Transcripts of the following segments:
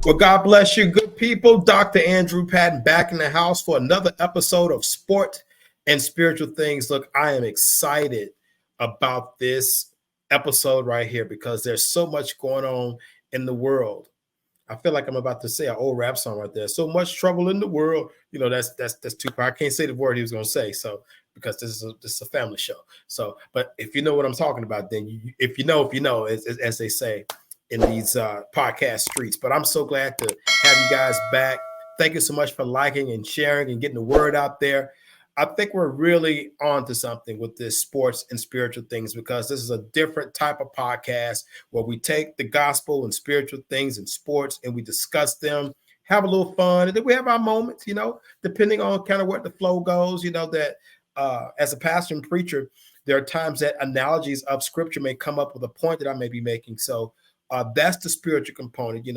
Well, God bless you, good people. Dr. Andrew Patton back in the house for another episode of Sport and Spiritual Things. Look, I am excited about this episode right here because there's so much going on in the world. I feel like I'm about to say an old rap song right there. So much trouble in the world. You know, that's Tupac. I can't say the word he was going to say. So because this is a family show. So, but if you know what I'm talking about, then if you know, as they say in these podcast streets. But I'm so glad to have you guys back. Thank you so much for liking and sharing and getting the word out there. I think we're really on to something with this sports and spiritual things because this is a different type of podcast where we take the gospel and spiritual things and sports and we discuss them, have a little fun, and then we have our moments, depending on kind of where the flow goes, that as a pastor and preacher, there are times that analogies of scripture may come up with a point that I may be making. So that's the spiritual component.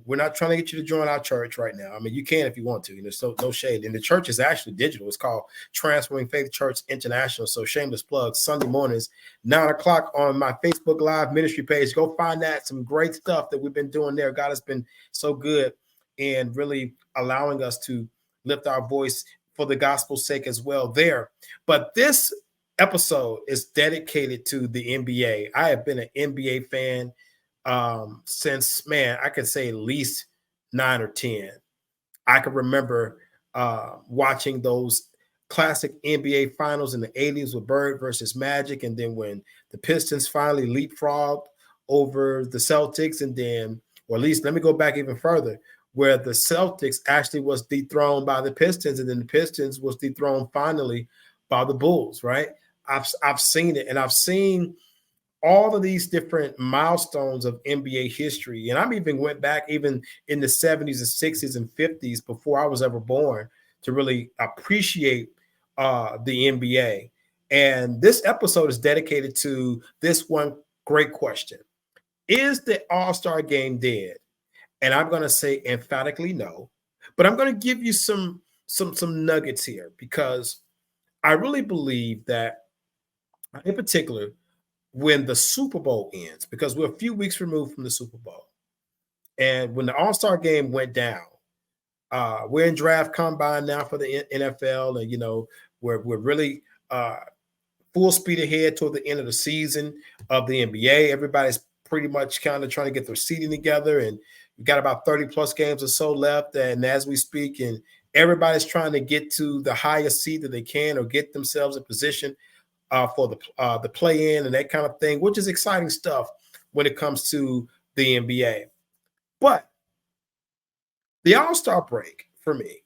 We're not trying to get you to join our church right now. I mean, you can if you want to. There's no shade. And the church is actually digital. It's called Transforming Faith Church International. So shameless plug, Sunday mornings, 9 o'clock on my Facebook Live ministry page. Go find that. Some great stuff that we've been doing there. God has been so good and really allowing us to lift our voice for the gospel's sake as well there. But this episode is dedicated to the NBA. I have been an NBA fan since, man, I could say at least 9 or 10. I can remember watching those classic NBA finals in the 80s with Bird versus Magic. And then when the Pistons finally leapfrogged over the Celtics, and then, or at least let me go back even further, where the Celtics actually was dethroned by the Pistons, and then the Pistons was dethroned finally by the Bulls, right? I've seen it, and I've seen all of these different milestones of NBA history. And I even went back even in the 70s and 60s and 50s before I was ever born to really appreciate the NBA. And this episode is dedicated to this one great question. Is the All-Star game dead? And I'm going to say emphatically no. But I'm going to give you some nuggets here because I really believe that, in particular, when the Super Bowl ends, because we're a few weeks removed from the Super Bowl. And when the All-Star game went down, we're in draft combine now for the NFL. And, we're really full speed ahead toward the end of the season of the NBA. Everybody's pretty much kind of trying to get their seating together. And we've got about 30 plus games or so left. And as we speak, and everybody's trying to get to the highest seed that they can or get themselves in position for the play-in and that kind of thing, which is exciting stuff when it comes to the NBA. But the All-Star break for me,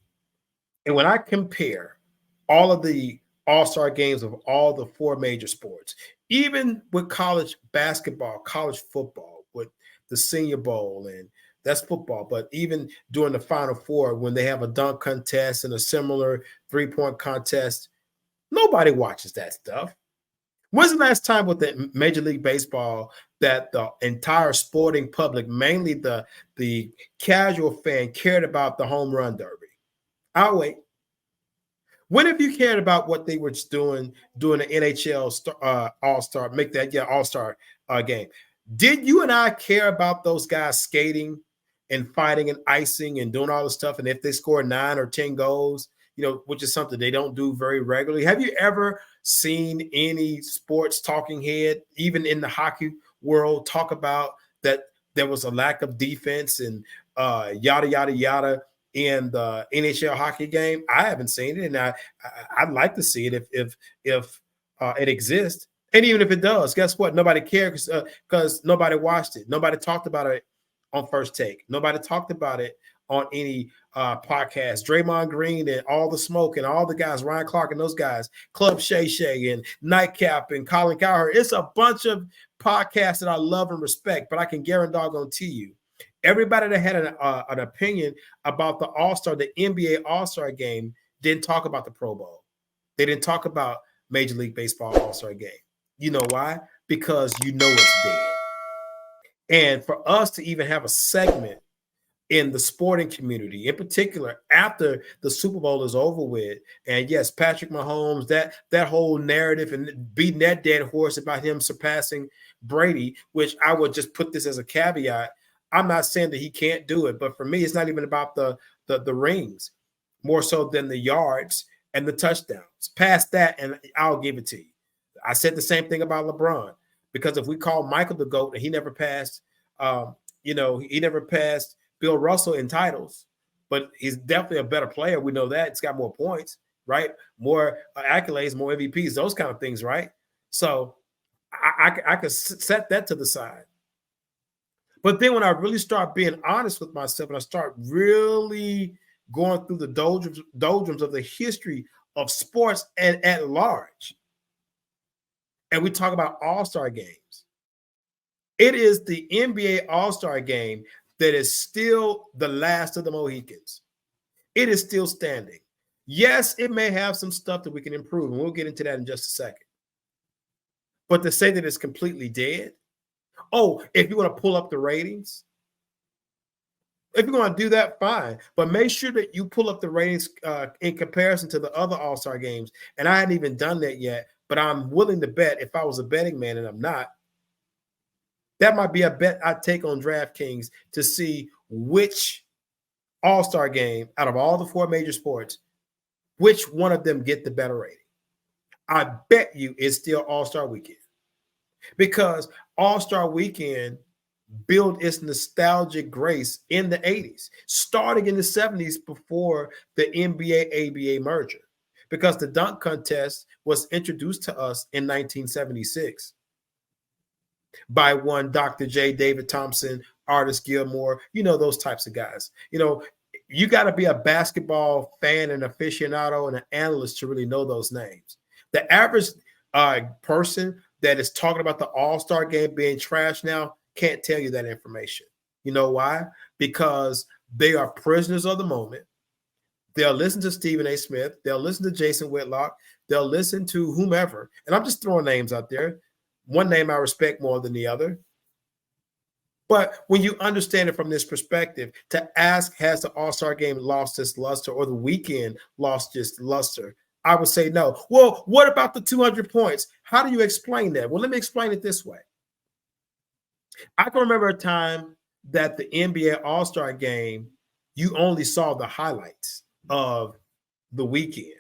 and when I compare all of the All-Star games of all the four major sports, even with college basketball, college football, with the Senior Bowl, and that's football, but even during the Final Four, when they have a dunk contest and a similar three-point contest, nobody watches that stuff. When's the last time with the Major League Baseball that the entire sporting public, mainly the casual fan, cared about the home run derby? I'll wait. When have you cared about what they were doing during the NHL All-Star, All-Star game? Did you and I care about those guys skating and fighting and icing and doing all this stuff? And if they score 9 or 10 goals, which is something they don't do very regularly. Have you ever seen any sports talking head, even in the hockey world, talk about that there was a lack of defense and yada, yada, yada in the NHL hockey game? I haven't seen it, and I'd like to see it if it exists. And even if it does, guess what? Nobody cares because nobody watched it. Nobody talked about it on First Take. Nobody talked about it on any podcast. Draymond Green and All the Smoke and all the guys, Ryan Clark and those guys, Club Shay Shay and Nightcap and Colin Cowherd. It's a bunch of podcasts that I love and respect, but I can guarantee you, everybody that had an opinion about the All-Star, the NBA All-Star game, didn't talk about the Pro Bowl. They didn't talk about Major League Baseball All-Star game. You know why? Because it's dead. And for us to even have a segment in the sporting community, in particular, after the Super Bowl is over with, and yes, Patrick Mahomes, that whole narrative and beating that dead horse about him surpassing Brady, which I would just put this as a caveat. I'm not saying that he can't do it, but for me, it's not even about the rings, more so than the yards and the touchdowns. Past that, and I'll give it to you. I said the same thing about LeBron, because if we call Michael the GOAT and he never passed, he never passed Bill Russell in titles, but he's definitely a better player. We know that. It's got more points, right? More accolades, more MVPs, those kind of things, right? So I could set that to the side. But then when I really start being honest with myself and I start really going through the doldrums of the history of sports and at large, and we talk about all-star games, it is the NBA all-star game that is still the last of the Mohicans. It is still standing. Yes, it may have some stuff that we can improve, and we'll get into that in just a second. But to say that it's completely dead, if you want to pull up the ratings, if you're going to do that, fine. But make sure that you pull up the ratings in comparison to the other all-star games. And I hadn't even done that yet, but I'm willing to bet, if I was a betting man, and I'm not, that might be a bet I'd take on DraftKings to see which all-star game out of all the four major sports, which one of them get the better rating. I bet you it's still All-Star Weekend, because All-Star Weekend built its nostalgic grace in the 80s, starting in the 70s before the NBA-ABA merger, because the dunk contest was introduced to us in 1976 by one Dr. J. David Thompson, Artis Gilmore, those types of guys. You got to be a basketball fan and aficionado and an analyst to really know those names. The average person that is talking about the All-Star game being trash now can't tell you that information. You know why? Because they are prisoners of the moment. They'll listen to Stephen A. Smith. They'll listen to Jason Whitlock. They'll listen to whomever. And I'm just throwing names out there. One name I respect more than the other. But when you understand it from this perspective, to ask, has the All-Star game lost its luster, or the weekend lost its luster? I would say no. Well, what about the 200 points? How do you explain that? Well, let me explain it this way. I can remember a time that the NBA All-Star game, you only saw the highlights of the weekend.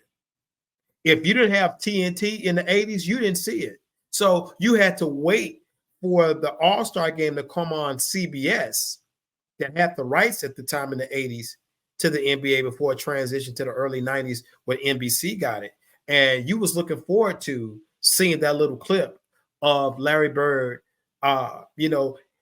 If you didn't have TNT in the 80s, you didn't see it. So you had to wait for the All-Star game to come on CBS, that had the rights at the time in the 80s to the NBA before it transitioned to the early 90s when NBC got it. And you was looking forward to seeing that little clip of Larry Bird,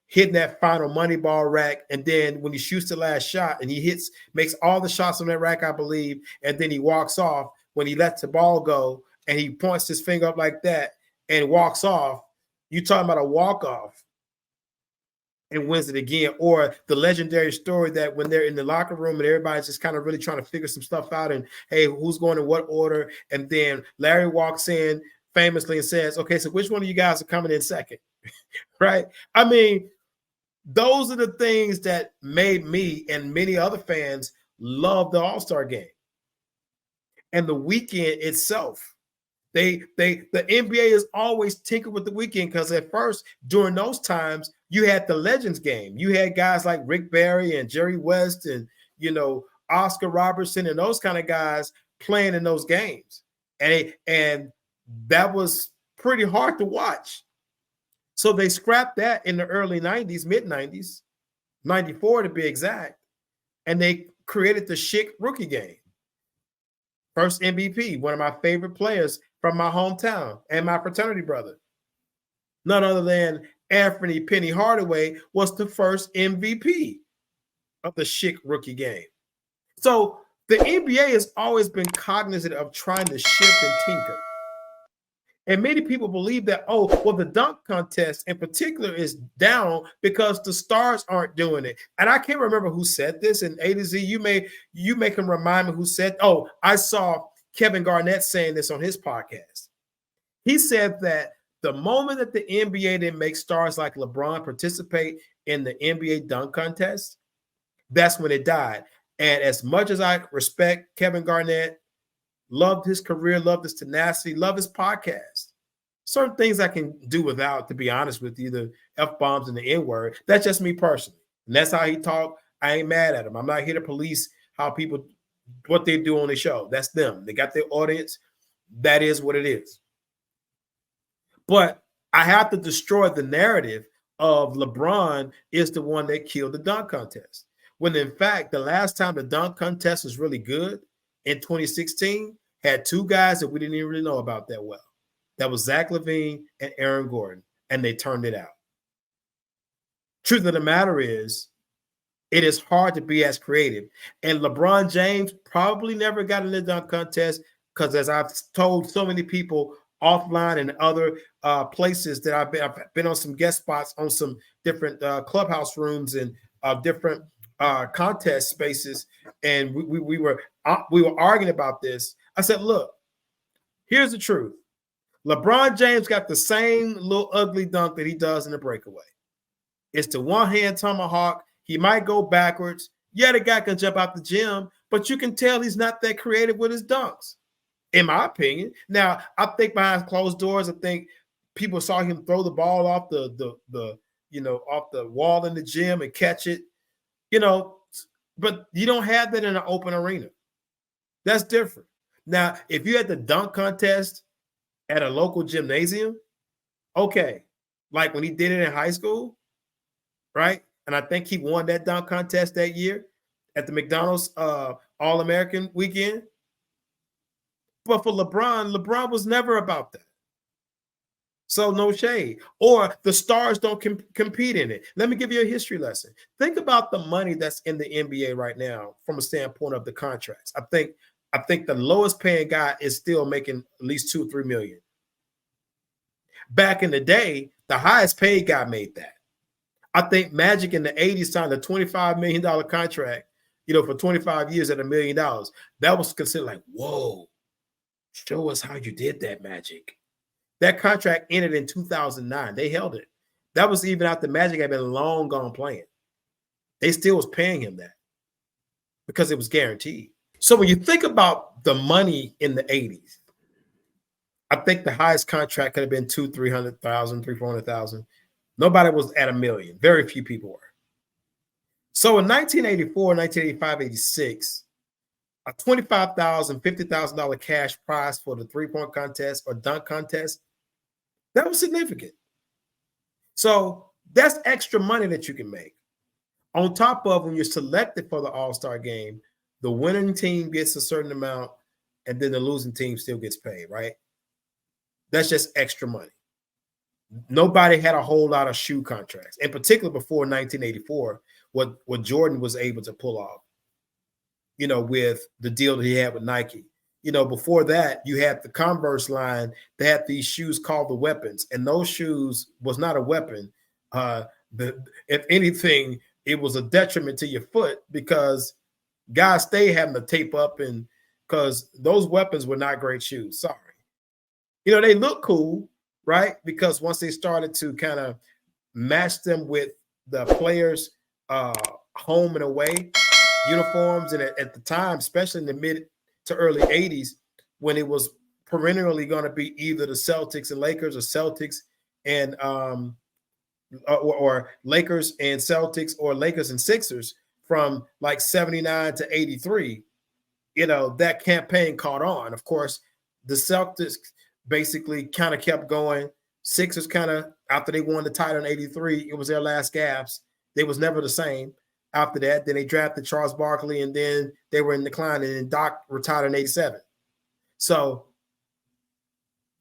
hitting that final money ball rack. And then when he shoots the last shot and he makes all the shots on that rack, I believe, and then he walks off when he lets the ball go and he points his finger up like that and walks off. You talking about a walk-off and wins it again, or the legendary story that when they're in the locker room and everybody's just kind of really trying to figure some stuff out and, hey, who's going in what order? And then Larry walks in famously and says, okay, so which one of you guys are coming in second? Right? I mean, those are the things that made me and many other fans love the All-Star game and the weekend itself. The NBA is always tinkered with the weekend, because at first, during those times, you had the Legends game. You had guys like Rick Barry and Jerry West and, Oscar Robertson and those kind of guys playing in those games. And that was pretty hard to watch. So they scrapped that in the early 90s, mid-90s, 94 to be exact, and they created the Schick rookie game. First MVP, one of my favorite players from my hometown and my fraternity brother. None other than Anthony Penny Hardaway was the first MVP of the Schick rookie game. So the NBA has always been cognizant of trying to shift and tinker. And many people believe that, the dunk contest in particular is down because the stars aren't doing it. And I can't remember who said this in A to Z. You may can remind me who said, I saw Kevin Garnett saying this on his podcast. He said that the moment that the NBA didn't make stars like LeBron participate in the NBA dunk contest, that's when it died. And as much as I respect Kevin Garnett, loved his career, loved his tenacity, love his podcast, certain things I can do without, to be honest with you, the F-bombs and the N-word. That's just me personally. And that's how he talked. I ain't mad at him. I'm not here to police how people, what they do on the show. That's them. They got their audience. That is what it is. But I have to destroy the narrative of LeBron is the one that killed the dunk contest. When in fact, the last time the dunk contest was really good in 2016 had two guys that we didn't even really know about that well. That was Zach LaVine and Aaron Gordon, and they turned it out. Truth of the matter is, it is hard to be as creative. And LeBron James probably never got in the dunk contest because, as I've told so many people offline and other places that I've been on some guest spots on some different clubhouse rooms and different contest spaces, and we were arguing about this. I said, look, here's the truth. LeBron James got the same little ugly dunk that he does in the breakaway. It's the one-hand tomahawk. He might go backwards. Yeah, the guy can jump out the gym, but you can tell he's not that creative with his dunks, in my opinion. Now, I think behind closed doors, I think people saw him throw the ball off the off the wall in the gym and catch it, but you don't have that in an open arena. That's different. Now, if you had the dunk contest at a local gymnasium, okay, like when he did it in high school, right? And I think he won that dunk contest that year at the McDonald's All-American weekend. But for LeBron was never about that. So no shade. Or the stars don't compete in it. Let me give you a history lesson. Think about the money that's in the NBA right now from a standpoint of the contracts. I think the lowest paying guy is still making at least $2 or $3 million. Back in the day, the highest paid guy made that. I think Magic in the 80s signed a $25 million contract, for 25 years at $1 million. That was considered like, whoa, show us how you did that, Magic. That contract ended in 2009. They held it. That was even after Magic had been long gone playing. They still was paying him that because it was guaranteed. So when you think about the money in the 80s, I think the highest contract could have been $200,000, $300,000, $400,000. Nobody was at $1 million. Very few people were. So in 1984, 1985, 86, a $25,000, $50,000 cash prize for the three-point contest or dunk contest, that was significant. So that's extra money that you can make. On top of when you're selected for the All-Star game, the winning team gets a certain amount, and then the losing team still gets paid, right? That's just extra money. Nobody had a whole lot of shoe contracts, in particular before 1984, what Jordan was able to pull off, with the deal that he had with Nike. Before that, you had the Converse line. They had these shoes called the weapons, and those shoes was not a weapon. If anything, it was a detriment to your foot because guys stay having to tape up, and because those weapons were not great shoes. Sorry. They look cool, right? Because once they started to kind of match them with the players' home and away uniforms, and at the time, especially in the mid to early 80s, when it was perennially going to be either the Celtics and Lakers or Celtics and or Lakers and Celtics or Lakers and Sixers from like 79 to 83, that campaign caught on. Of course, the Celtics basically kind of kept going. Sixers kind of, after they won the title in 83, it was their last gasp. They was never the same after that. Then they drafted Charles Barkley, and then they were in decline, and then Doc retired in 87. So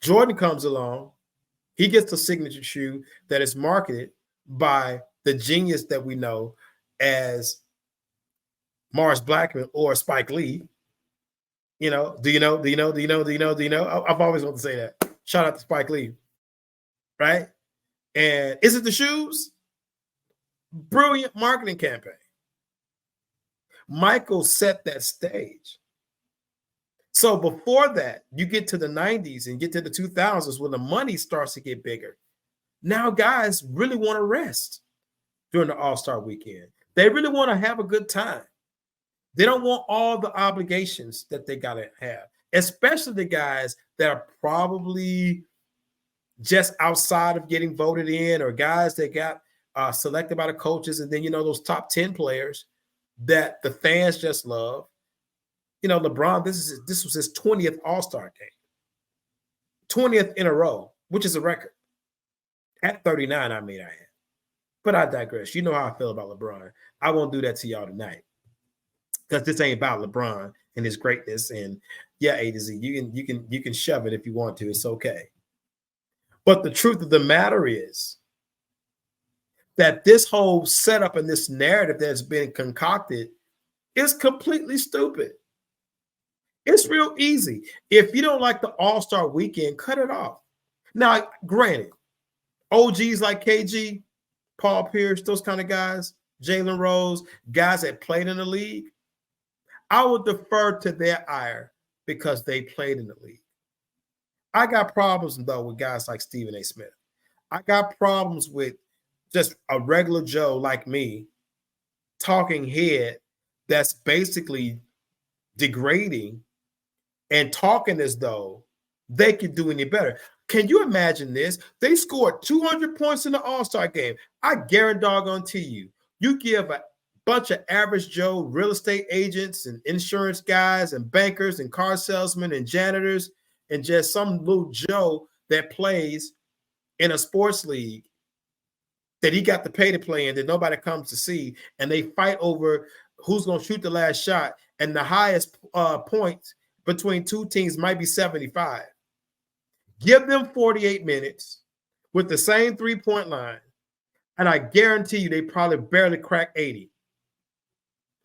Jordan comes along. He gets the signature shoe that is marketed by the genius that we know as Morris Blackman or Spike Lee. Do you know? I've always wanted to say that. Shout out to Spike Lee. Right? And is it the shoes? Brilliant marketing campaign. Michael set that stage. So before that, you get to the 90s and get to the 2000s when the money starts to get bigger. Now guys really want to rest during the All-Star weekend. They really want to have a good time. They don't want all the obligations that they got to have, especially the guys that are probably just outside of getting voted in, or guys that got selected by the coaches, and then those top 10 players that the fans just love. LeBron, this was his 20th All-Star game, 20th in a row, which is a record. At 39, I mean, I am. But I digress. You know how I feel about LeBron. I won't do that to y'all tonight, because this ain't about LeBron and his greatness. And yeah, A to Z, you can shove it if you want to. It's okay. But the truth of the matter is that this whole setup and this narrative that's been concocted is completely stupid. It's real easy. If you don't like the All-Star weekend, cut it off. Now, granted, OGs like KG, Paul Pierce, those kind of guys, Jalen Rose, guys that played in the league, I would defer to their ire because they played in the league. I got problems, though, with guys like Stephen A. Smith. I got problems with just a regular Joe like me, talking head that's basically degrading and talking as though they could do any better. Can you imagine this? They scored 200 points in the All-Star game. I guarantee you, you give a bunch of average Joe real estate agents and insurance guys and bankers and car salesmen and janitors and just some little Joe that plays in a sports league that he got to pay to play in that nobody comes to see, and they fight over who's going to shoot the last shot, and the highest points between two teams might be 75. Give them 48 minutes with the same three-point line, and I guarantee you they probably barely crack 80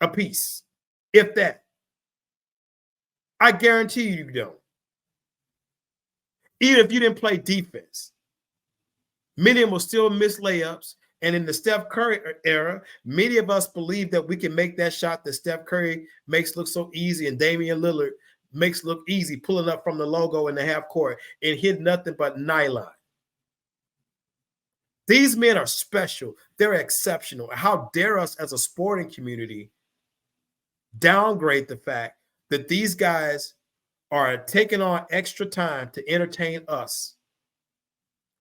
apiece, if that. I guarantee you don't. Even if you didn't play defense. Many of them will still miss layups. And in the Steph Curry era, many of us believe that we can make that shot that Steph Curry makes look so easy and Damian Lillard makes look easy, pulling up from the logo in the half court and hit nothing but nylon. These men are special. They're exceptional. How dare us as a sporting community downgrade the fact that these guys are taking on extra time to entertain us?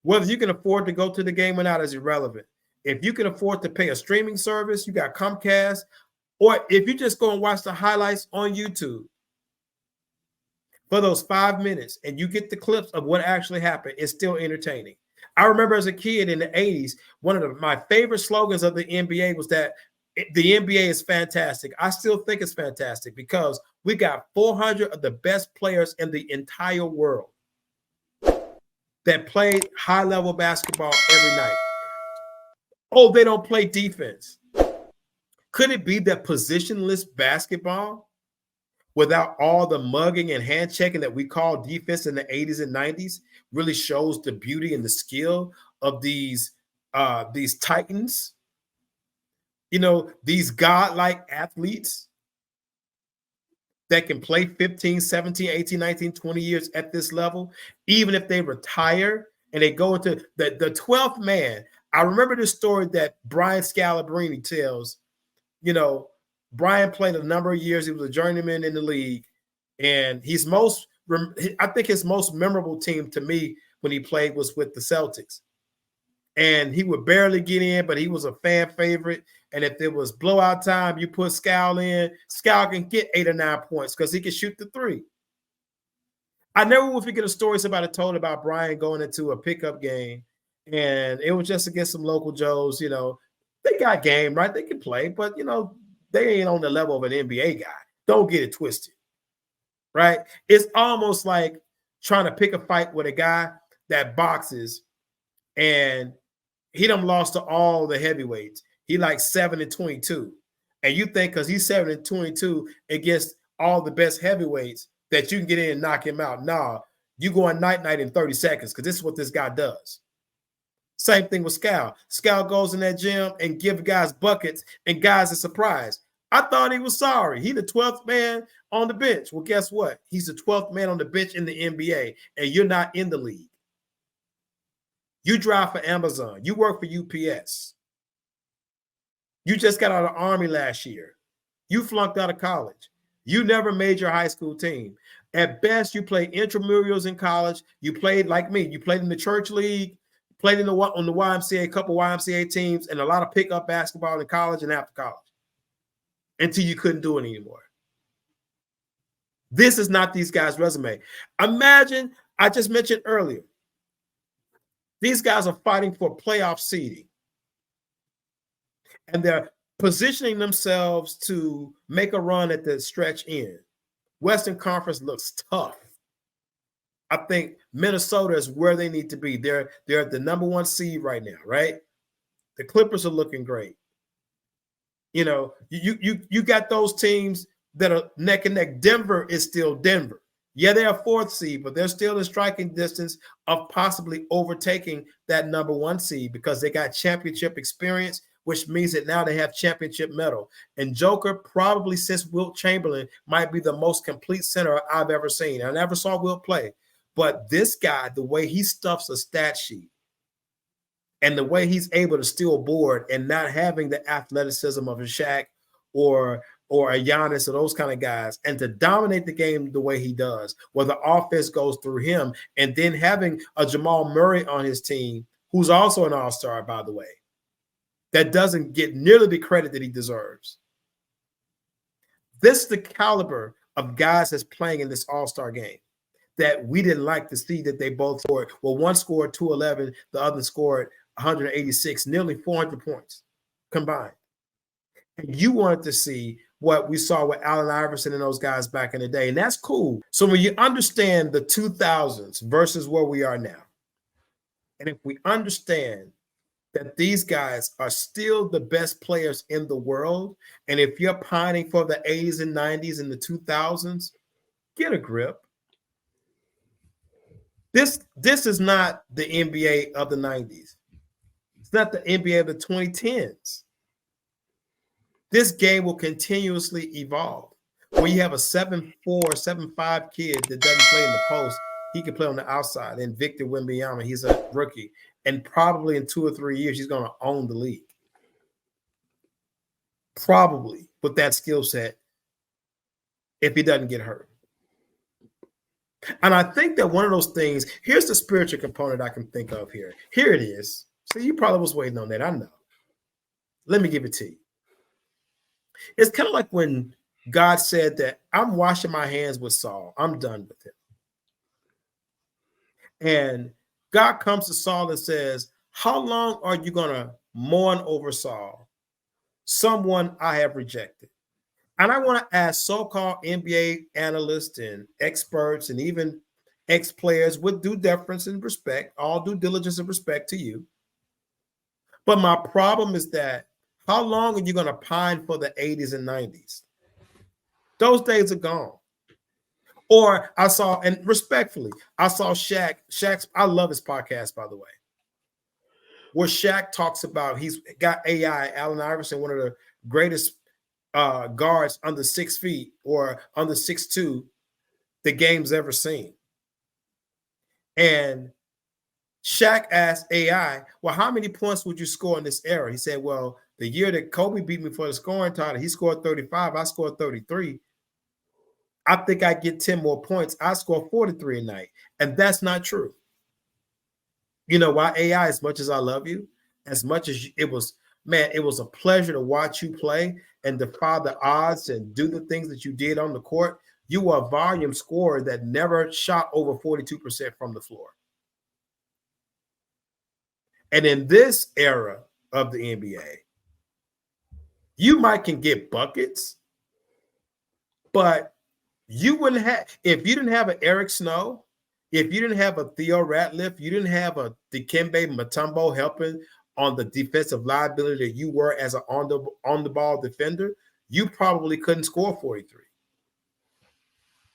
Whether you can afford to go to the game or not is irrelevant. If you can afford to pay a streaming service, you got Comcast, or if you just go and watch the highlights on YouTube for those 5 minutes and you get the clips of what actually happened, it's still entertaining. I remember as a kid in the 80s, one of my favorite slogans of the NBA was that the NBA is fantastic. I still think it's fantastic because we got 400 of the best players in the entire world that play high-level basketball every night. Oh, they don't play defense. Could it be that positionless basketball, without all the mugging and hand checking that we call defense in the 80s and 90s, really shows the beauty and the skill of these titans? These godlike athletes that can play 15, 17, 18, 19, 20 years at this level, even if they retire and they go into the 12th man. I remember this story that Brian Scalabrine tells. Brian played a number of years. He was a journeyman in the league. And I think his most memorable team to me when he played was with the Celtics. And he would barely get in, but he was a fan favorite. And if it was blowout time, you put Scal in, Scal can get 8 or 9 points because he can shoot the three. I never will forget a story somebody told about Brian going into a pickup game, and it was just against some local Joes. They got game, right? They can play, but, they ain't on the level of an NBA guy. Don't get it twisted, right? It's almost like trying to pick a fight with a guy that boxes and he done lost to all the heavyweights. He like 7-22. And you think because he's 7-22 against all the best heavyweights that you can get in and knock him out. Nah, you go on night-night in 30 seconds because this is what this guy does. Same thing with Scal. Scal goes in that gym and give guys buckets and guys are surprised. I thought he was sorry. He the 12th man on the bench. Well, guess what? He's the 12th man on the bench in the NBA, and you're not in the league. You drive for Amazon. You work for UPS. You just got out of the Army last year. You flunked out of college. You never made your high school team. At best, you played intramurals in college. You played like me. You played in the church league. played on the YMCA, a couple YMCA teams, and a lot of pickup basketball in college and after college until you couldn't do it anymore. This is not these guys' resume. Imagine, I just mentioned earlier, these guys are fighting for playoff seeding, and they're positioning themselves to make a run at the stretch end. Western Conference looks tough. I think Minnesota is where they need to be. They're the number one seed right now, right? The Clippers are looking great. You know, you got those teams that are neck and neck. Denver is still Denver. Yeah, they're a fourth seed, but they're still in striking distance of possibly overtaking that number one seed because they got championship experience, which means that now they have championship medal. And Joker, probably since Wilt Chamberlain, might be the most complete center I've ever seen. I never saw Wilt play. But this guy, the way he stuffs a stat sheet and the way he's able to steal board and not having the athleticism of a Shaq or a Giannis or those kind of guys, and to dominate the game the way he does, where the offense goes through him, and then having a Jamal Murray on his team, who's also an all-star, by the way, that doesn't get nearly the credit that he deserves. This is the caliber of guys that's playing in this all-star game that we didn't like to see that they both scored. Well, one scored 211, the other scored 186, nearly 400 points combined. And you wanted to see what we saw with Allen Iverson and those guys back in the day, and that's cool. So when you understand the 2000s versus where we are now, and if we understand that these guys are still the best players in the world, and if you're pining for the 80s and 90s and the 2000s, get a grip. This is not the NBA of the 90s. It's not the NBA of the 2010s. This game will continuously evolve. When you have a 7'4", 7'5" kid that doesn't play in the post, he can play on the outside. And Victor Wembanyama, he's a rookie. And probably in 2 or 3 years, he's going to own the league. Probably with that skill set, if he doesn't get hurt. And I think that one of those things, here's the spiritual component I can think of here. Here it is. So you probably was waiting on that. I know. Let me give it to you. It's kind of like when God said that I'm washing my hands with Saul. I'm done with him. And God comes to Saul and says, how long are you going to mourn over Saul, someone I have rejected? And I want to ask so-called NBA analysts and experts and even ex-players with due deference and respect, all due diligence and respect to you. But my problem is that how long are you going to pine for the 80s and 90s? Those days are gone. Or I saw, and respectfully, I saw Shaq's, I love his podcast, by the way, where Shaq talks about he's got AI, Allen Iverson, one of the greatest guards under 6 feet or under 6'2" the game's ever seen. And Shaq asked AI, well, how many points would you score in this era? He said, well, the year that Kobe beat me for the scoring title, he scored 35. I scored 33. I think I get 10 more points. I score 43 a night. And that's not true. You know why, AI, as much as I love you, as much as it was, man, it was a pleasure to watch you play and defy the odds and do the things that you did on the court. You were a volume scorer that never shot over 42% from the floor. And in this era of the NBA, you might can get buckets, but you wouldn't have, if you didn't have an Eric Snow, if you didn't have a Theo Ratliff, you didn't have a Dikembe Mutombo helping on the defensive liability that you were as an on the ball defender, you probably couldn't score 43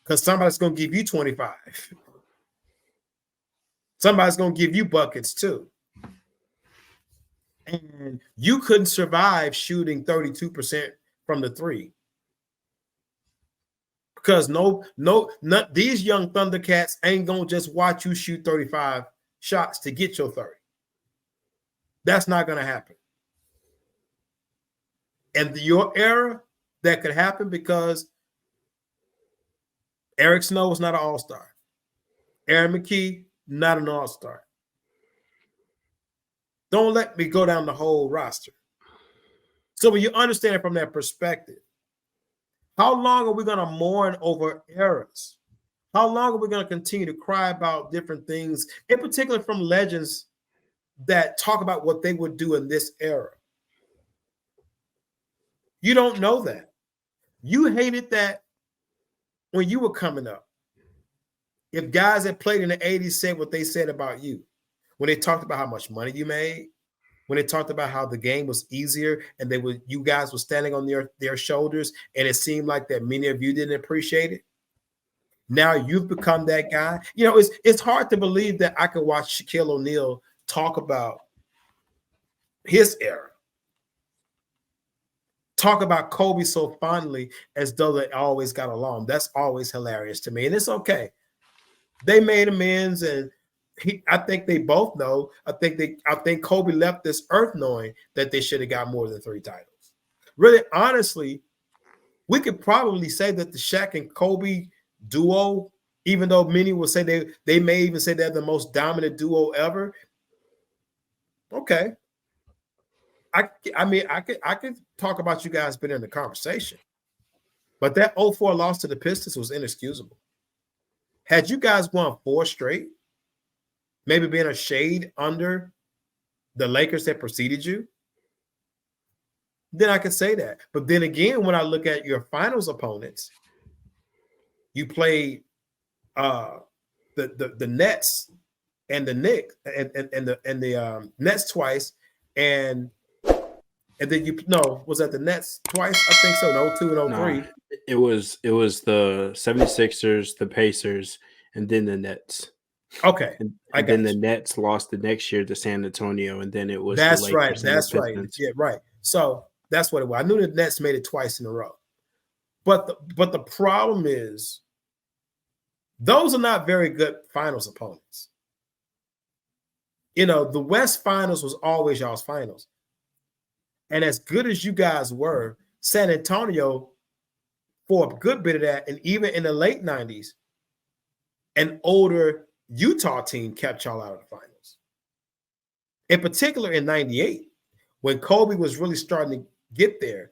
because somebody's going to give you 25. Somebody's going to give you buckets too. And you couldn't survive shooting 32% from the three. Because not these young Thundercats ain't going to just watch you shoot 35 shots to get your 30. That's not going to happen. And your era, that could happen because Eric Snow was not an all-star. Aaron McKee, not an all-star. Don't let me go down the whole roster. So when you understand it from that perspective, how long are we going to mourn over eras? How long are we going to continue to cry about different things, in particular from legends that talk about what they would do in this era? You don't know that. You hated that when you were coming up. If guys that played in the 80s said what they said about you, when they talked about how much money you made, when they talked about how the game was easier and you guys were standing on their shoulders, and it seemed like that many of you didn't appreciate it. Now you've become that guy. You know, it's hard to believe that I could watch Shaquille O'Neal talk about his era, talk about Kobe so fondly as though they always got along. That's always hilarious to me, and it's okay. They made amends, and I think they both know. I think Kobe left this earth knowing that they should have got more than 3 titles. Really, honestly, we could probably say that the Shaq and Kobe duo, even though many will say they may even say they're the most dominant duo ever. Okay. I mean, I could talk about you guys being in the conversation, but that 0-4 loss to the Pistons was inexcusable. Had you guys won 4 straight, maybe being a shade under the Lakers that preceded you, then I could say that. But then again, when I look at your finals opponents, you played the Nets and the Knicks and the Nets twice, and then was that the Nets twice? I think so. No, 2 and 03. Nah, it was the 76ers, the Pacers, and then the Nets. Okay. And then the Nets lost the next year to San Antonio, and then it was that's the Lakers. That's right. Yeah, right. So that's what it was. I knew the Nets made it twice in a row. But the problem is those are not very good finals opponents. You know, the West Finals was always y'all's finals. And as good as you guys were, San Antonio, for a good bit of that, and even in the late 90s, an older Utah team kept y'all out of the finals. In particular in 98, when Kobe was really starting to get there.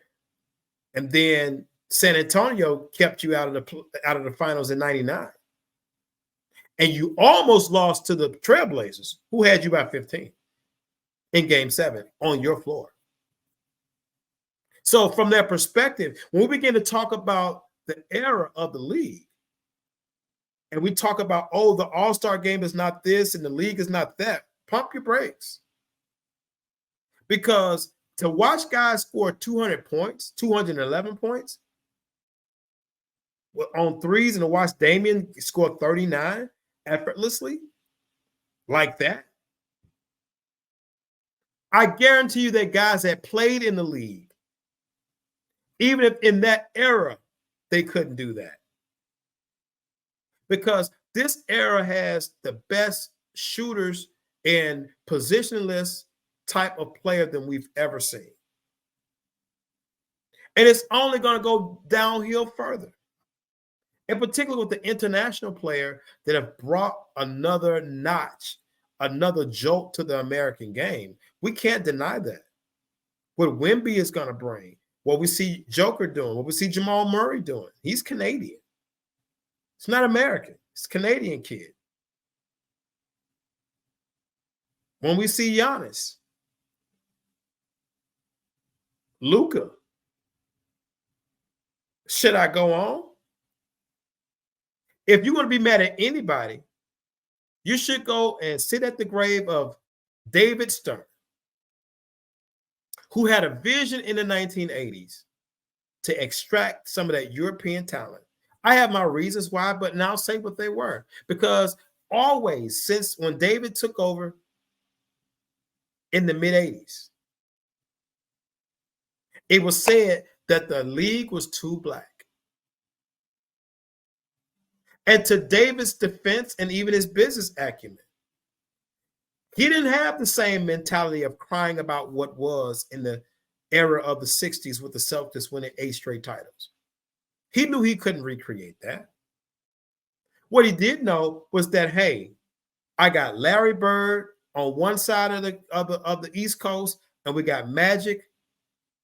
And then San Antonio kept you out of the finals in 99. And you almost lost to the Trailblazers, who had you by 15 in Game 7 on your floor. So from that perspective, when we begin to talk about the era of the league, and we talk about, oh, the All-Star game is not this and the league is not that, pump your brakes. Because to watch guys score 200 points, 211 points on threes, and to watch Damian score 39 effortlessly like that, I guarantee you that guys that played in the league, even if in that era, they couldn't do that. Because this era has the best shooters and positionless type of player than we've ever seen. And it's only going to go downhill further. In particular with the international player that have brought another notch, another jolt to the American game. We can't deny that. What Wemby is going to bring, what we see Joker doing, what we see Jamal Murray doing. He's Canadian. It's not American. It's a Canadian kid. When we see Giannis, Luka, should I go on? If you want to be mad at anybody, you should go and sit at the grave of David Stern, who had a vision in the 1980s to extract some of that European talent. I have my reasons why, but now I'll say what they were. Because always, since when David took over in the mid-80s, it was said that the league was too black. And to David's defense and even his business acumen, he didn't have the same mentality of crying about what was in the era of the 60s with the Celtics winning 8 straight titles. He knew he couldn't recreate that. What he did know was that, hey, I got Larry Bird on one side of the East Coast, and we got Magic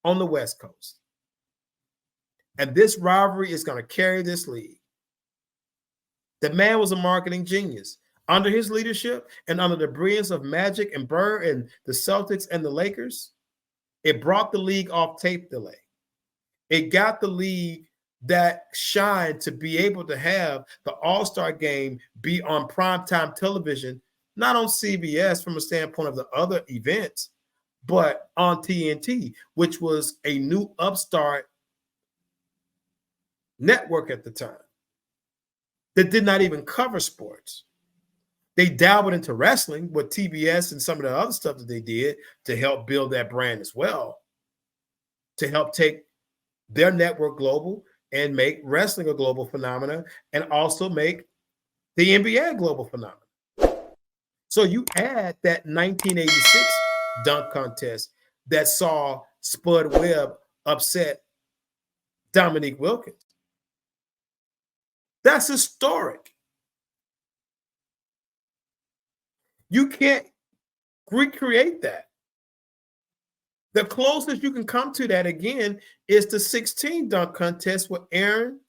on the West Coast. And this rivalry is going to carry this league. The man was a marketing genius. Under his leadership and under the brilliance of Magic and Bird and the Celtics and the Lakers, it brought the league off tape delay. It got the league that shine to be able to have the All-Star game be on primetime television, not on CBS from a standpoint of the other events, but on TNT, which was a new upstart network at the time that did not even cover sports. They dabbled into wrestling with TBS and some of the other stuff that they did to help build that brand as well, to help take their network global and make wrestling a global phenomenon and also make the NBA a global phenomenon. So you add that 1986 dunk contest that saw Spud Webb upset Dominique Wilkins. That's historic. You can't recreate that. The closest you can come to that again is the 16 dunk contest with Aaron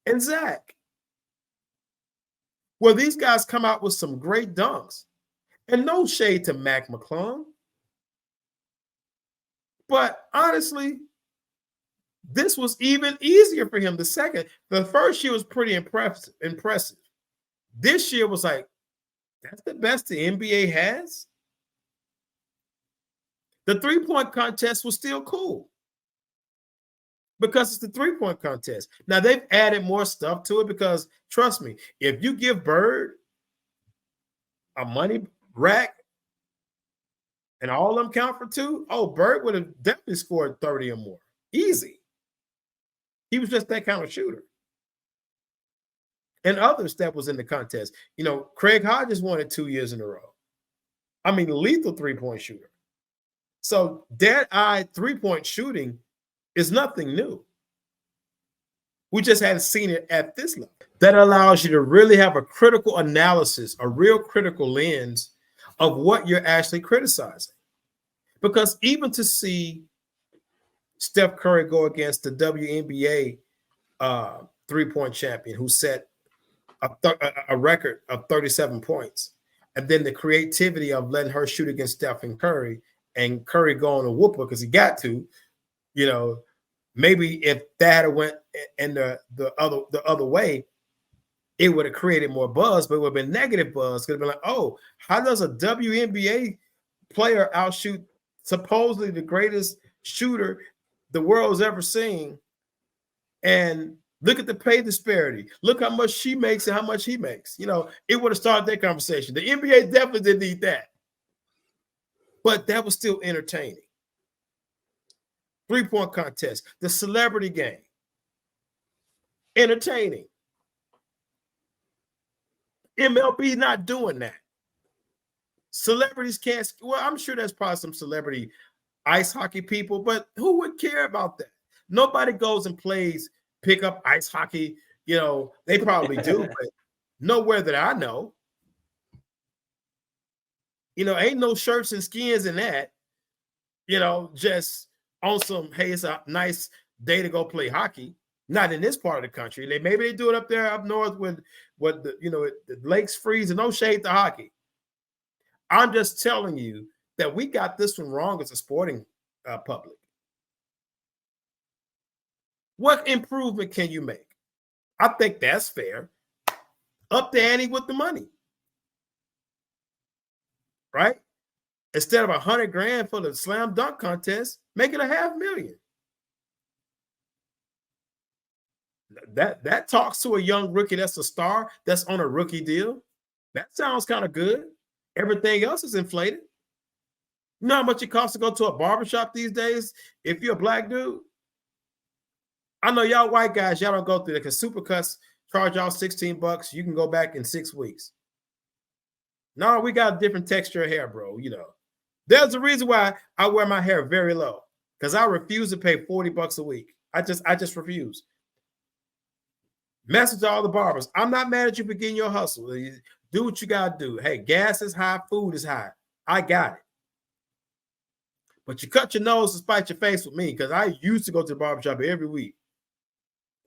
and Zach, where these guys come out with some great dunks. And no shade to Mac McClung. But honestly, this was even easier for him. The first year was pretty impressive. This year was like, that's the best the NBA has. The three-point contest was still cool because it's the three-point contest. Now, they've added more stuff to it because, trust me, if you give Bird a money rack and all of them count for two, Bird would have definitely scored 30 or more. Easy. He was just that kind of shooter. And others that was in the contest. You know, Craig Hodges won it 2 years in a row. I mean, lethal three-point shooter. So dead-eye three-point shooting is nothing new. We just hadn't seen it at this level. That allows you to really have a critical analysis, a real critical lens of what you're actually criticizing. Because even to see Steph Curry go against the WNBA three-point champion who set a record of 37 points, and then the creativity of letting her shoot against Stephen Curry and Curry going to whoop her because he got to, you know, maybe if that had went in the other way, it would have created more buzz, but it would have been negative buzz. Could have been like, oh, how does a WNBA player outshoot supposedly the greatest shooter the world's ever seen? And look at the pay disparity. Look how much she makes and how much he makes. You know, it would have started that conversation. The NBA definitely didn't need that. But that was still entertaining. Three-point contest, the celebrity game. Entertaining. MLB not doing that. Celebrities can't, well, I'm sure there's probably some celebrity ice hockey people, but who would care about that? Nobody goes and plays pickup ice hockey. You know, they probably do, but nowhere that I know. You know, ain't no shirts and skins in that. You know, just on some, hey, it's a nice day to go play hockey. Not in this part of the country. Maybe they do it up there up north when the, you know, the lakes freeze and no shade to hockey. I'm just telling you that we got this one wrong as a sporting public. What improvement can you make? I think that's fair. Up the ante with the money. Right? Instead of $100,000 for the slam dunk contest, make it $500,000. That talks to a young rookie that's a star, that's on a rookie deal. That sounds kind of good. Everything else is inflated. You know how much it costs to go to a barbershop these days if you're a black dude? I know y'all white guys, y'all don't go through that because Supercuts charge y'all $16. You can go back in 6 weeks. No, we got a different texture of hair, bro. You know, there's a reason why I wear my hair very low because I refuse to pay $40 a week. I just refuse. Message to all the barbers. I'm not mad at you for getting your hustle. Do what you got to do. Hey, gas is high, food is high. I got it. But you cut your nose to spite your face with me because I used to go to the barbershop every week.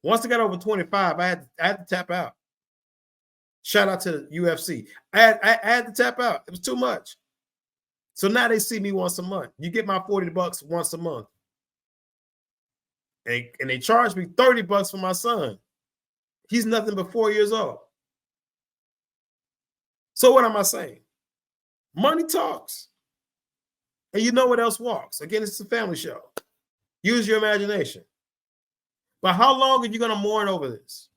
Once I got over 25, I had to tap out. Shout out to the UFC. I had to tap out. It was too much. So now they see me once a month. You get my $40 once a month. And they charge me $30 for my son. He's nothing but 4 years old. So what am I saying? Money talks. And you know what else walks? Again, it's a family show. Use your imagination. But how long are you going to mourn over this?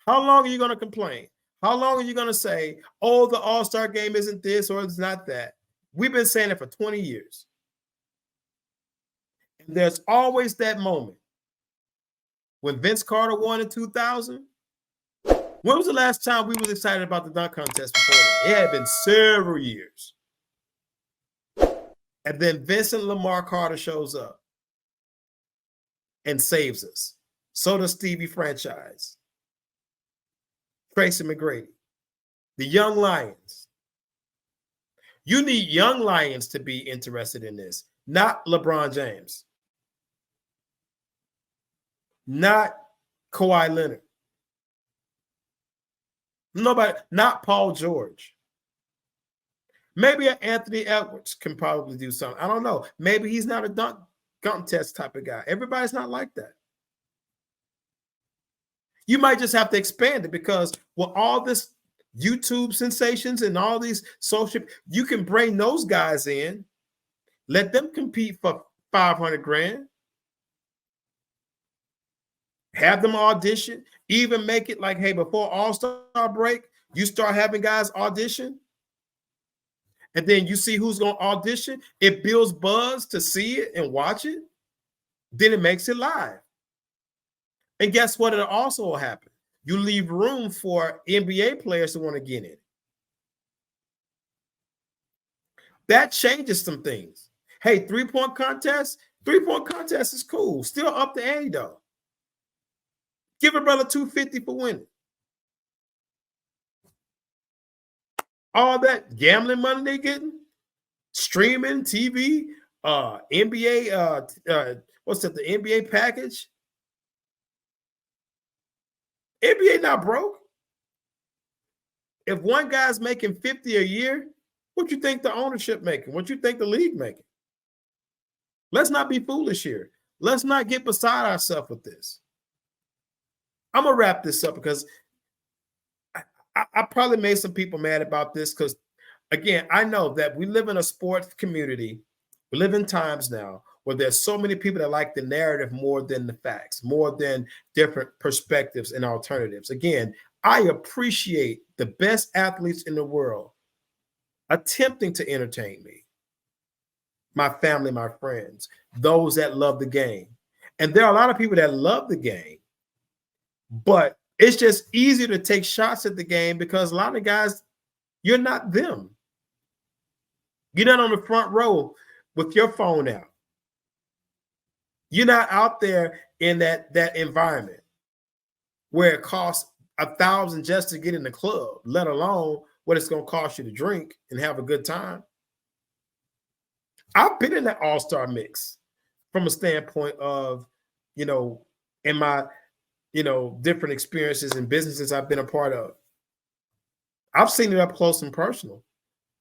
How long are you going to complain? How long are you going to say, oh, the All-Star game isn't this or it's not that? We've been saying it for 20 years. And there's always that moment. When Vince Carter won in 2000, when was the last time we was excited about the dunk contest before that? It had been several years. And then Vincent Lamar Carter shows up and saves us. So does Stevie Franchise. Tracy McGrady. The Young Lions. You need young Lions to be interested in this, not LeBron James. Not Kawhi Leonard. Nobody, not Paul George. Maybe Anthony Edwards can probably do something. I don't know. Maybe he's not a dunk contest type of guy. Everybody's not like that. You might just have to expand it because with all this YouTube sensations and all these social, you can bring those guys in, let them compete for 500 grand, have them audition, even make it like, hey, before All-Star break, you start having guys audition. And then you see who's going to audition. It builds buzz to see it and watch it. Then it makes it live. And guess what? It'll also happen. You leave room for NBA players to want to get in. That changes some things. Hey, three-point contest is cool. Still up to ante, though. Give a brother $250 for winning. All that gambling money they getting, streaming, TV, NBA, what's that, the NBA package? NBA not broke. If one guy's making 50 a year, what you think the ownership making? What you think the league making? Let's not be foolish here. Let's not get beside ourselves with this. I'm going to wrap this up because I probably made some people mad about this because, again, I know that we live in a sports community. We live in times now where there's so many people that like the narrative more than the facts, more than different perspectives and alternatives. Again, I appreciate the best athletes in the world attempting to entertain me, my family, my friends, those that love the game. And there are a lot of people that love the game, but it's just easier to take shots at the game because a lot of guys, you're not them. You're not on the front row with your phone out. You're not out there in that environment where it costs $1,000 just to get in the club, let alone what it's going to cost you to drink and have a good time. I've been in that all-star mix from a standpoint of, in my different experiences and businesses I've been a part of. I've seen it up close and personal.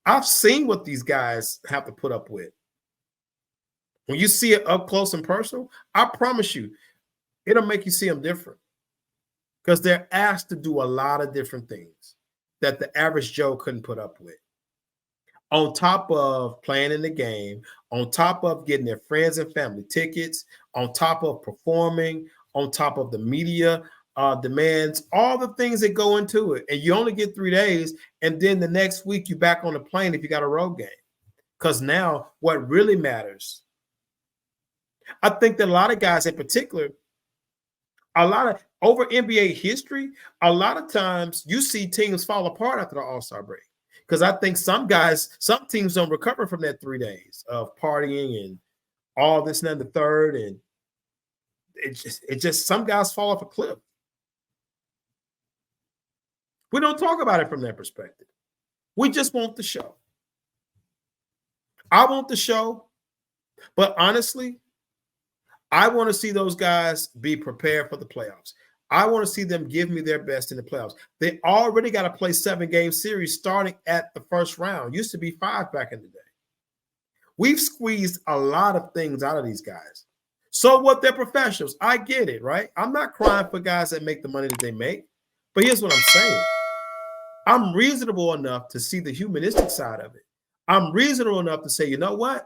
I've seen what these guys have to put up with. When you see it up close and personal, I promise you, it'll make you see them different because they're asked to do a lot of different things that the average Joe couldn't put up with. On top of playing in the game, on top of getting their friends and family tickets, on top of performing, on top of the media demands, all the things that go into it. And you only get 3 days. And then the next week, you're back on the plane if you got a road game. Because now what really matters, I think that a lot of guys in particular, over NBA history, a lot of times you see teams fall apart after the All-Star break. Because I think some teams don't recover from that 3 days of partying and all this and then the third. And it just some guys fall off a cliff. We don't talk about it from that perspective. We just want the show. I want the show, but honestly, I want to see those guys be prepared for the playoffs. I want to see them give me their best in the playoffs. They already got to play 7-game series starting at the first round. Used to be 5 back in the day. We've squeezed a lot of things out of these guys. So what? They're professionals. I get it, right? I'm not crying for guys that make the money that they make. But here's what I'm saying. I'm reasonable enough to see the humanistic side of it. I'm reasonable enough to say, you know what?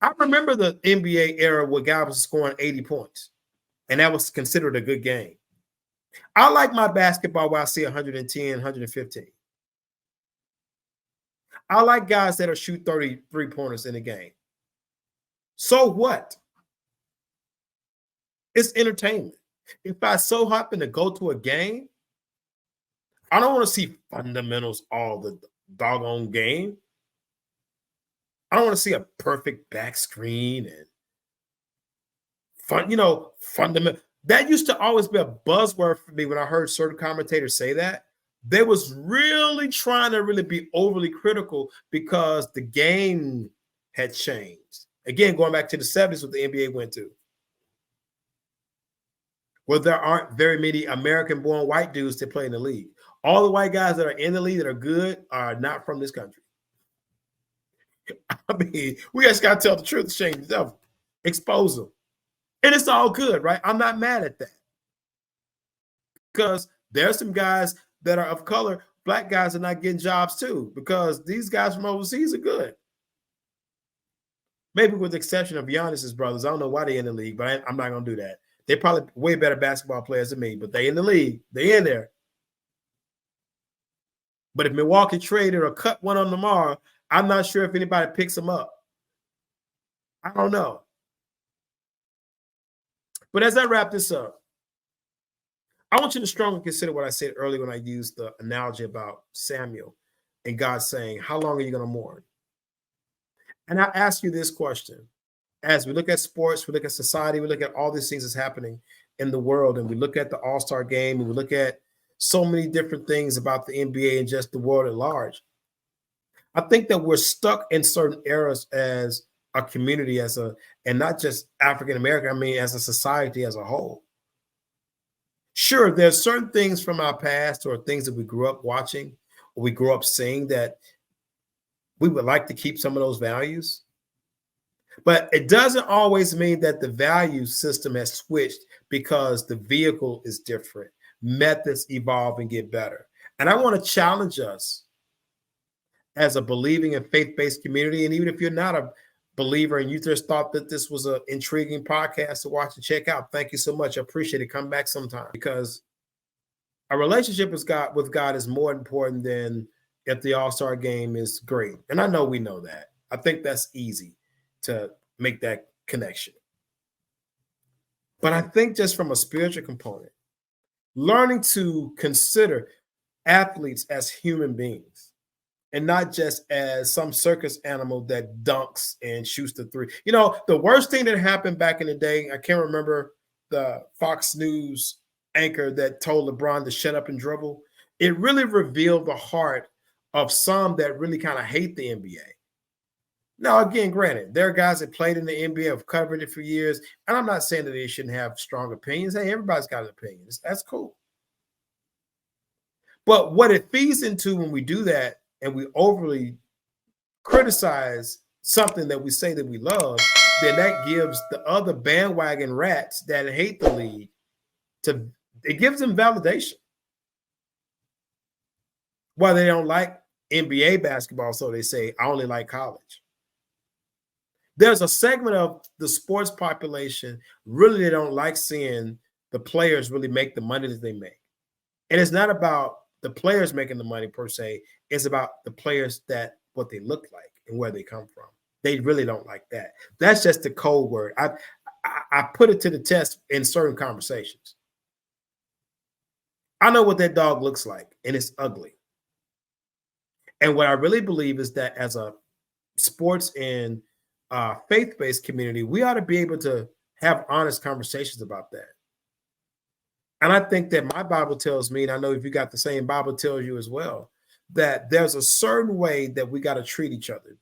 I remember the NBA era where guys was scoring 80 points, and that was considered a good game. I like my basketball where I see 110, 115. I like guys that'll shoot 30 3-pointers in a game. So what? It's entertainment. If I so happen to go to a game, I don't want to see fundamentals all the doggone game. I don't want to see a perfect back screen and fundamental. That used to always be a buzzword for me when I heard certain commentators say that. They was really trying to really be overly critical because the game had changed. Again, going back to the 70s, what the NBA went to. Well, there aren't very many American-born white dudes that play in the league. All the white guys that are in the league that are good are not from this country. I mean, we just got to tell the truth, shame the devil, expose them. And it's all good, right? I'm not mad at that. Because there's some guys that are of color, black guys are not getting jobs too, because these guys from overseas are good. Maybe with the exception of Giannis's brothers. I don't know why they're in the league, but I'm not going to do that. They're probably way better basketball players than me, but they in the league. They in there. But if Milwaukee traded or cut one on tomorrow, I'm not sure if anybody picks them up. I don't know. But as I wrap this up, I want you to strongly consider what I said earlier when I used the analogy about Samuel and God saying, how long are you going to mourn? And I ask you this question. As we look at sports, we look at society, we look at all these things that's happening in the world, and we look at the All-Star game, and we look at so many different things about the NBA and just the world at large. I think that we're stuck in certain eras as a community, and not just African American, I mean, as a society as a whole. Sure, there's certain things from our past or things that we grew up watching or we grew up seeing that we would like to keep some of those values. But it doesn't always mean that the value system has switched because the vehicle is different. Methods evolve and get better. And I want to challenge us as a believing and faith-based community. And even if you're not a believer and you just thought that this was an intriguing podcast to watch and check out, thank you so much. I appreciate it. Come back sometime, because a relationship with God is more important than if the All-Star game is great. And I know we know that. I think that's easy to make that connection. But I think just from a spiritual component, learning to consider athletes as human beings and not just as some circus animal that dunks and shoots the three. You know, the worst thing that happened back in the day, I can't remember the Fox News anchor that told LeBron to shut up and dribble. It really revealed the heart of some that really kind of hate the NBA. Now, again, granted, there are guys that played in the NBA, have covered it for years, and I'm not saying that they shouldn't have strong opinions. Hey, everybody's got an opinion. That's cool. But what it feeds into when we do that and we overly criticize something that we say that we love, then that gives the other bandwagon rats that hate the league it gives them validation. While they don't like NBA basketball, so they say, I only like college. There's a segment of the sports population really they don't like seeing the players really make the money that they make. And it's not about the players making the money per se. It's about the players what they look like and where they come from. They really don't like that. That's just the code word. I put it to the test in certain conversations. I know what that dog looks like, and it's ugly. And what I really believe is that as a sports and faith-based community, we ought to be able to have honest conversations about that. And I think that my Bible tells me, and I know if you got the same Bible tells you as well, that there's a certain way that we got to treat each other.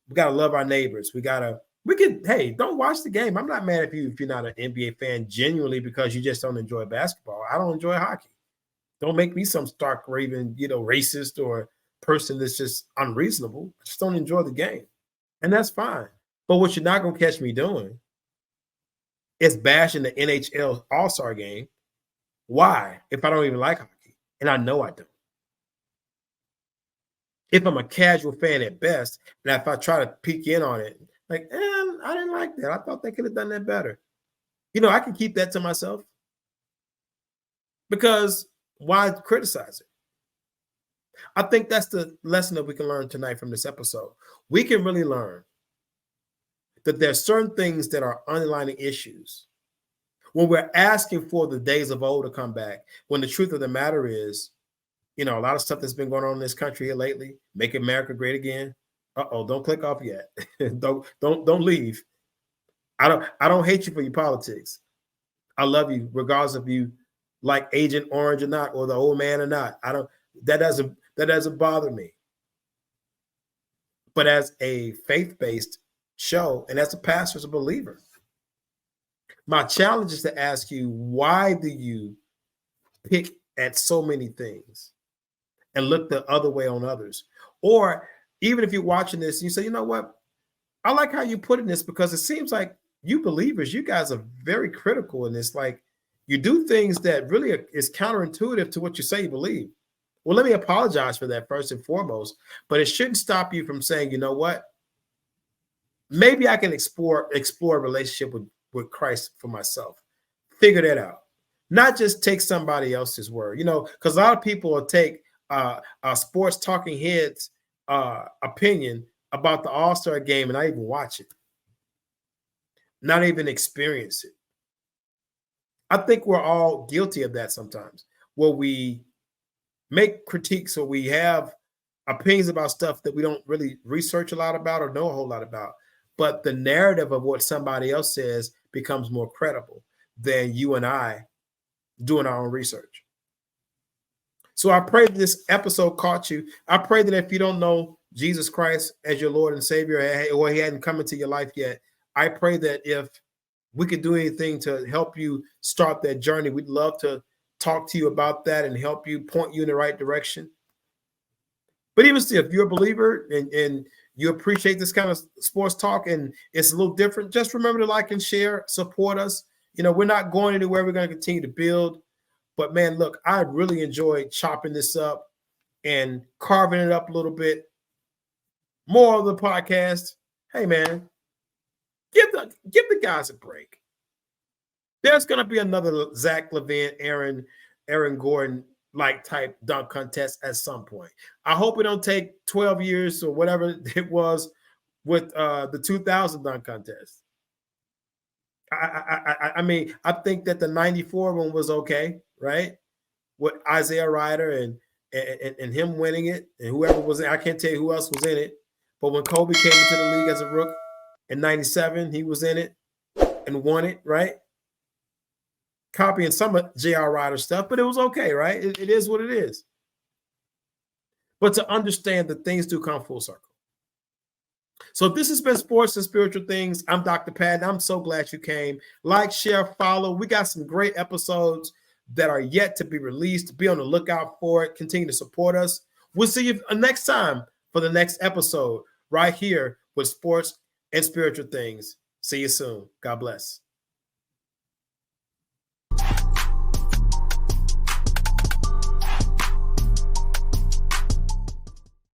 We got to love our neighbors. Hey, don't watch the game. I'm not mad at you if you're not an NBA fan genuinely because you just don't enjoy basketball. I don't enjoy hockey. Don't make me some stark raving, racist or person that's just unreasonable. I just don't enjoy the game. And that's fine. But what you're not going to catch me doing is bashing the NHL All-Star game. Why? If I don't even like hockey, and I know I don't. If I'm a casual fan at best, and if I try to peek in on it, like, I didn't like that. I thought they could have done that better. I can keep that to myself because why criticize it? I think that's the lesson that we can learn tonight from this episode. We can really learn that there are certain things that are underlying issues. When we're asking for the days of old to come back, when the truth of the matter is, a lot of stuff that's been going on in this country here lately, make America great again. Don't click off yet. don't leave. I don't hate you for your politics. I love you regardless of you like Agent Orange or not, or the old man or not. That doesn't bother me. But as a faith-based show, and as a pastor, as a believer, my challenge is to ask you, why do you pick at so many things and look the other way on others? Or even if you're watching this, you say, you know what? I like how you put in this because it seems like you believers, you guys are very critical in this. Like you do things that really is counterintuitive to what you say you believe. Well, let me apologize for that first and foremost, but it shouldn't stop you from saying, you know what? Maybe I can explore a relationship with Christ for myself. Figure that out. Not just take somebody else's word, because a lot of people will take sports talking heads opinion about the All-Star game and not even watch it, not even experience it. I think we're all guilty of that sometimes, where we make critiques or we have opinions about stuff that we don't really research a lot about or know a whole lot about. But the narrative of what somebody else says becomes more credible than you and I doing our own research. So I pray that this episode caught you. I pray that if you don't know Jesus Christ as your Lord and Savior, or he hadn't come into your life yet, I pray that if we could do anything to help you start that journey, we'd love to talk to you about that and help you, point you in the right direction. But even still, if you're a believer and you appreciate this kind of sports talk and it's a little different, just remember to like and share, support us. We're not going anywhere. We're going to continue to build. But man, look, I really enjoyed chopping this up and carving it up a little bit. More of the podcast. Hey man, give the guys a break. There's going to be another Zach LaVine, Aaron Gordon like type dunk contest at some point. I hope it don't take 12 years or whatever it was with the 2000 dunk contest. I mean, I think that the 94 one was okay, right? With Isaiah Ryder and him winning it, and whoever was in, I can't tell you who else was in it. But when Kobe came into the league as a rook in 97, he was in it and won it, right? Copying some of J.R. Ryder stuff, but it was okay, right? It is what it is. But to understand that things do come full circle. So this has been Sports and Spiritual Things. I'm Dr. Pat. I'm so glad you came. Like, share, follow. We got some great episodes that are yet to be released. Be on the lookout for it. Continue to support us. We'll see you next time for the next episode right here with Sports and Spiritual Things. See you soon. God bless.